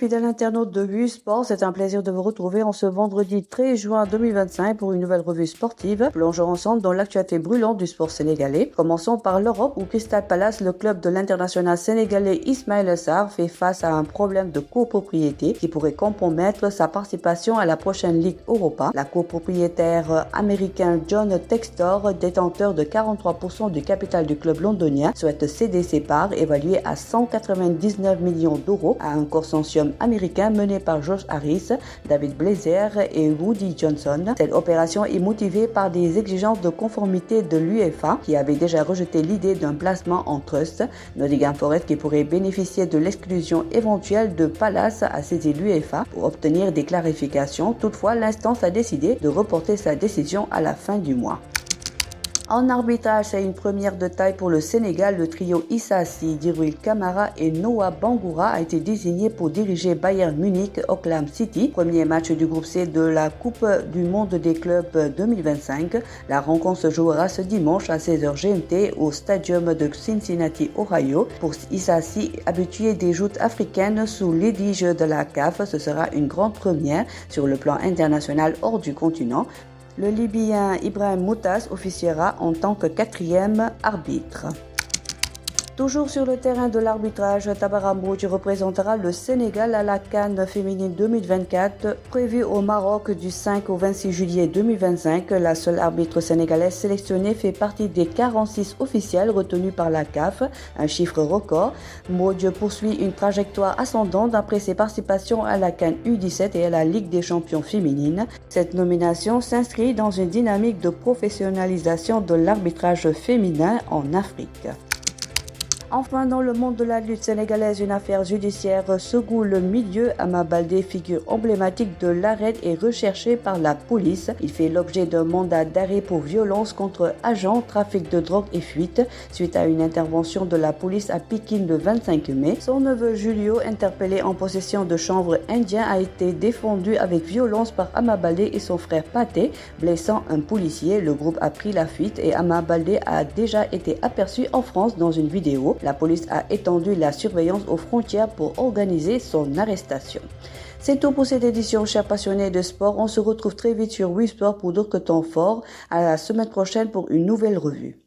fidèles internautes de Vue Sport, c'est un plaisir de vous retrouver en ce vendredi 13 juin 2025 pour une nouvelle revue sportive. Plongeons ensemble dans l'actualité brûlante du sport sénégalais. Commençons par l'Europe où Crystal Palace, le club de l'international sénégalais Ismaïla Sarr, fait face à un problème de copropriété qui pourrait compromettre sa participation à la prochaine Ligue Europa. La copropriétaire américain John Textor, détenteur de 43% du capital du club londonien, souhaite céder ses parts évaluées à 199 millions d'euros à un consortium américain mené par Josh Harris, David Blazer et Woody Johnson. Cette opération est motivée par des exigences de conformité de l'UEFA qui avait déjà rejeté l'idée d'un placement en trust. Nottingham Forest qui pourrait bénéficier de l'exclusion éventuelle de Palace a saisi l'UEFA pour obtenir des clarifications. Toutefois, l'instance a décidé de reporter sa décision à la fin du mois. En arbitrage, c'est une première de taille pour le Sénégal. Le trio Issa Sy, Djibril Camara et Noah Bangoura a été désigné pour diriger Bayern Munich Auckland City. Premier match du groupe C de la Coupe du Monde des clubs 2025. La rencontre se jouera ce dimanche à 16h GMT au Stadium de Cincinnati, Ohio. Pour Issa Sy, habitué des joutes africaines sous l'édige de la CAF, ce sera une grande première sur le plan international hors du continent. Le Libyen Ibrahim Moutas officiera en tant que quatrième arbitre. Toujours sur le terrain de l'arbitrage, Tabara Mbodji représentera le Sénégal à la CAN féminine 2024, prévue au Maroc du 5 au 26 juillet 2025. La seule arbitre sénégalaise sélectionnée fait partie des 46 officiels retenus par la CAF, un chiffre record. Mbodji poursuit une trajectoire ascendante après ses participations à la CAN U17 et à la Ligue des champions féminines. Cette nomination s'inscrit dans une dynamique de professionnalisation de l'arbitrage féminin en Afrique. Enfin, dans le monde de la lutte sénégalaise, une affaire judiciaire secoue le milieu. Ama Baldé, figure emblématique de l'arène, est recherché par la police. Il fait l'objet d'un mandat d'arrêt pour violence contre agents, trafic de drogue et fuite suite à une intervention de la police à Pikine le 25 mai. Son neveu Julio, interpellé en possession de chanvre indien, a été défendu avec violence par Ama Baldé et son frère Pathé, blessant un policier. Le groupe a pris la fuite et Ama Baldé a déjà été aperçu en France dans une vidéo. La police a étendu la surveillance aux frontières pour organiser son arrestation. C'est tout pour cette édition, chers passionnés de sport. On se retrouve très vite sur Wii Sport pour d'autres temps forts. À la semaine prochaine pour une nouvelle revue.